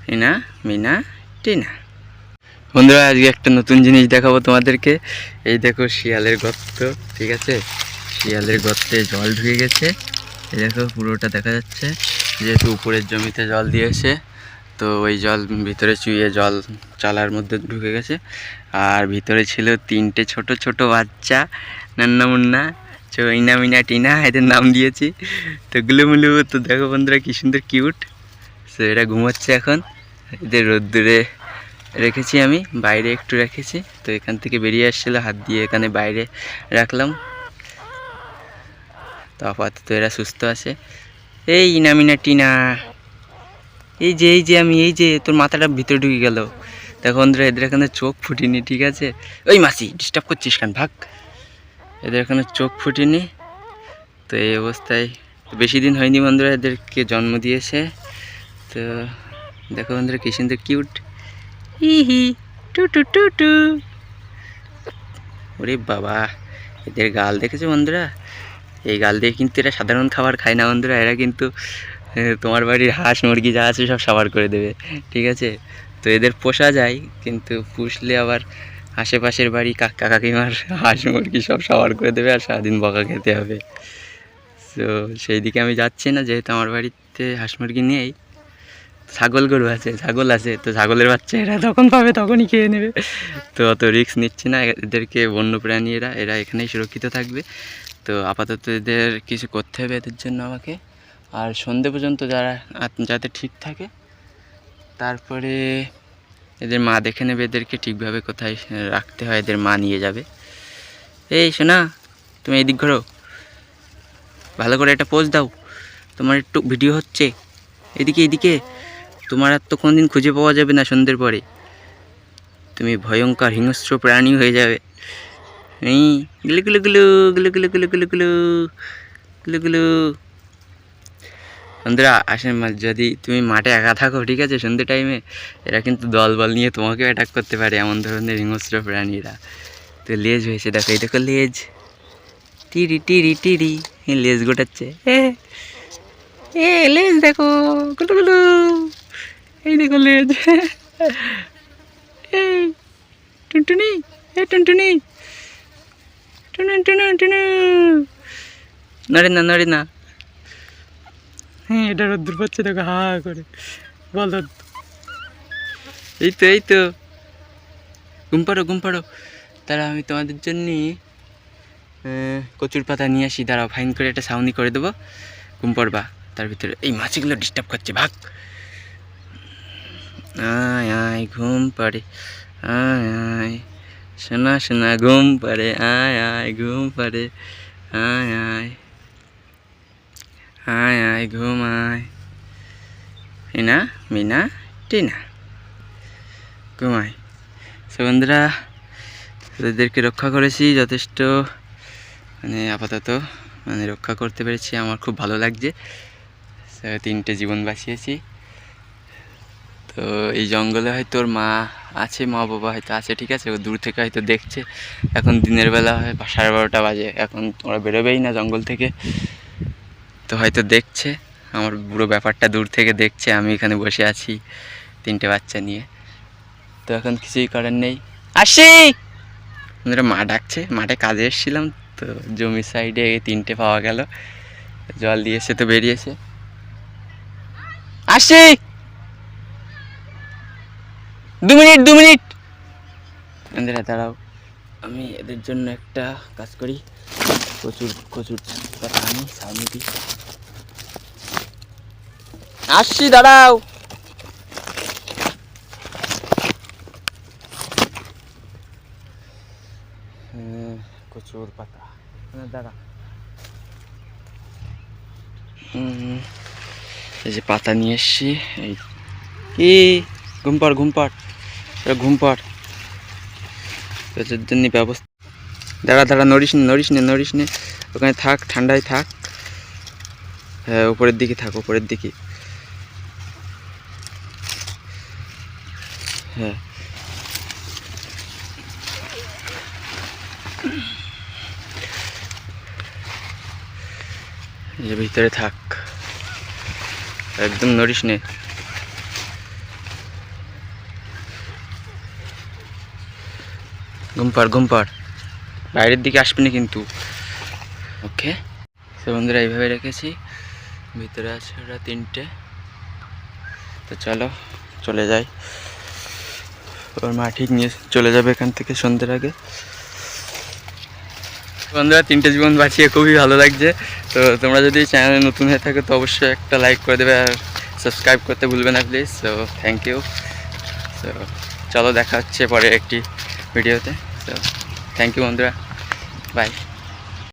হিনা মিনা টিনা। বন্ধুরা আজকে একটা নতুন জিনিস দেখাবো তোমাদেরকে। এই দেখো শিয়ালের গর্ত, ঠিক আছে? শিয়ালের গর্তে জল ঢুকে গেছে, এই দেখো পুরোটা দেখা যাচ্ছে। যেহেতু উপরের জমিতে জল দিয়েছে, তো ওই জল ভিতরে চুইয়ে জল চালার মধ্যে ঢুকে গেছে। আর ভিতরে ছিল তিনটে ছোট ছোট বাচ্চা, নান্না মুন্না, হিনা মিনা টিনা, এদের নাম দিয়েছি। তো গুলুমুলু, তো দেখো বন্ধুরা কি সুন্দর কিউট। তো এরা ঘুমাচ্ছে এখন। এদের রোদ্দুরে রেখেছি, আমি বাইরে একটু রেখেছি। তো এখান থেকে বেরিয়ে আসছিলো, হাত দিয়ে এখানে বাইরে রাখলাম। তো আপাতত এরা সুস্থ আছে। এই ইনামিনা টিনা, এই যে আমি, এই যে তোর মাথাটা ভিতরে ঢুকে গেল। দেখো বন্ধুরা এদের এখানে চোখ ফুটিনি, ঠিক আছে? ওই মাসি ডিস্টার্ব করছিস কেন, ভাগ। এদের এখানে চোখ ফুটিনি। তো এই অবস্থায় বেশি দিন হয়নি বন্ধুরা এদেরকে জন্ম দিয়েছে। তো দেখো বন্ধুরা কি সুন্দর কিউট। হি টু টু টু টু। ওরে বাবা, এদের গাল দেখেছো বন্ধুরা? এই গাল দিয়ে কিন্তু এরা সাধারণ খাবার খায় না বন্ধুরা। এরা কিন্তু তোমার বাড়ির হাঁস মুরগি যা আছে সব সাবার করে দেবে, ঠিক আছে? তো এদের পোষা যায়, কিন্তু পুষলে আবার আশেপাশের বাড়ি কাকা কাকিমার হাঁস মুরগি সব সাবার করে দেবে, আর সারাদিন বকা খেতে হবে। তো সেই দিকে আমি যাচ্ছি না, যেহেতু আমার বাড়িতে হাঁস মুরগি নেই। ছাগল গরু আছে, ছাগল আছে, তো ছাগলের বাচ্চা এরা তখন পাবে তখনই খেয়ে নেবে। তো অত রিস্ক নিচ্ছি না। এদেরকে বন্যপ্রাণী, এরা এখানেই সুরক্ষিত থাকবে। তো আপাতত এদের কিছু করতে হবে এদের জন্য আমাকে। আর সন্ধে পর্যন্ত যাতে ঠিক থাকে, তারপরে এদের মা দেখে নেবে এদেরকে ঠিকভাবে কোথায় রাখতে হয়, এদের মা নিয়ে যাবে। এই শোনা, তুমি এদিক ঘোরো, ভালো করে একটা পোজ দাও, তোমার একটু ভিডিও হচ্ছে। এদিকে এদিকে, তোমার আর তো কোনোদিন খুঁজে পাওয়া যাবে না সন্ধ্যের পরে। তুমি ভয়ঙ্কর হিংস্র প্রাণী হয়ে যাবে। এই গুলু গুলু গুলু গুলু গুলু গুলু গুলু গুলু গুলু গুলু। বন্ধুরা আসেন, যদি তুমি মাঠে একা থাকো, ঠিক আছে, সন্ধ্যে টাইমে, এরা কিন্তু দলবল নিয়ে তোমাকেও অ্যাটাক করতে পারে, এমন ধরনের হিংস্র প্রাণীরা। তো লেজ হয়েছে, দেখো এই দেখো লেজ, টিরি টিরি টিরি, লেজ গোটাচ্ছে। এ লেজ দেখো, গুলু গুলু, এই দেখো লেজ। এই টুনটুনি, এই টুনটুনি, টুনু টুনু টুনু, নড়ে না নড়ে না। হ্যাঁ, এটা রোদ্দুর পাচ্ছে, দেখো হা করে বলো। এই তো এই তো, ঘুম পাড়ো ঘুম পাড়ো। তারা আমি তোমাদের জন্য কচুর পাতা নিয়ে আসি, দাঁড়াও, ফাইন করে একটা সাউনি করে দেবো, ঘুম পড়বা। তার ভিতরে এই মাছিগুলো ডিস্টার্ব করছে, ভাগ। আয় আয় ঘুম পাড়ে, আয় আয় শোনা শোনা ঘুম পাড়ে, আয় আয় ঘুম পাড়ে, আয় আয় আয় আয় ঘুম আয়। হিনা মিনা টিনা, ঘুমায়। সো বন্ধুরা, এদেরকে রক্ষা করেছি যথেষ্ট, মানে আপাতত রক্ষা করতে পেরেছি, আমার খুব ভালো লাগছে। তিনটে জীবন বাঁচিয়েছি। তো এই জঙ্গলে হয়তো ওর মা আছে, মা বাবা হয়তো আছে, ঠিক আছে? ও দূর থেকে হয়তো দেখছে। এখন দিনের বেলা হয়, 12:30 বাজে, এখন ওরা বেরোবেই না জঙ্গল থেকে। তো হয়তো দেখছে আমার পুরো ব্যাপারটা, দূর থেকে দেখছে আমি এখানে বসে আছি তিনটে বাচ্চা নিয়ে। তো এখন কিছুই করার নেই, আসি। বন্ধুরা মা ডাকছে, মাঠে কাজে এসেছিলাম, তো জমির সাইডে তিনটে পাওয়া গেল, জল দিয়েছে তো বেরিয়েছে। আসি, 2 মিনিট 2 মিনিট। বন্ধুরা দাঁড়াও, আমি এদের জন্য একটা কাজ করি, কচুর কচুর পাতা আনি, ছাউনি দিই। আসছি, দাঁড়াও। কচুর পাতা, দাঁড়া। এই যে পাতা নিয়ে এসছি। এই কি, ঘুম পাড় ঘুম পাড়, ঘুম পাড়, এদের জন্য ব্যবস্থা। দাঁড়া দাঁড়া, নড়িস নে নড়িস নে নড়িস নে, ওখানে থাক, ঠান্ডায় থাক। হ্যাঁ, উপরের দিকে থাক, উপরের দিকে। হ্যাঁ, ভিতরে থাক, একদম নড়িস নে। ঘুম পাড়, বাইরের দিকে আসবে না কিন্তু। ওকে, তো বন্ধুরা এইভাবে রেখেছি, ভিতরে আছে ওরা 3টে। তো চলো চলে যাই, ওর মা ঠিক নিয়ে চলে যাবে এখান থেকে সন্ধ্যের আগে। বন্ধুরা 3টে জীবন বাঁচিয়ে খুবই ভালো লাগছে। তো তোমরা যদি চ্যানেলে নতুন হয়ে থাকো তো অবশ্যই একটা লাইক করে দেবে আর সাবস্ক্রাইব করতে ভুলবে না please. So thank you. So চলো দেখা হচ্ছে পরে একটি ভিডিওতে। সো থ্যাংক ইউ বন্ধুরা, বাই।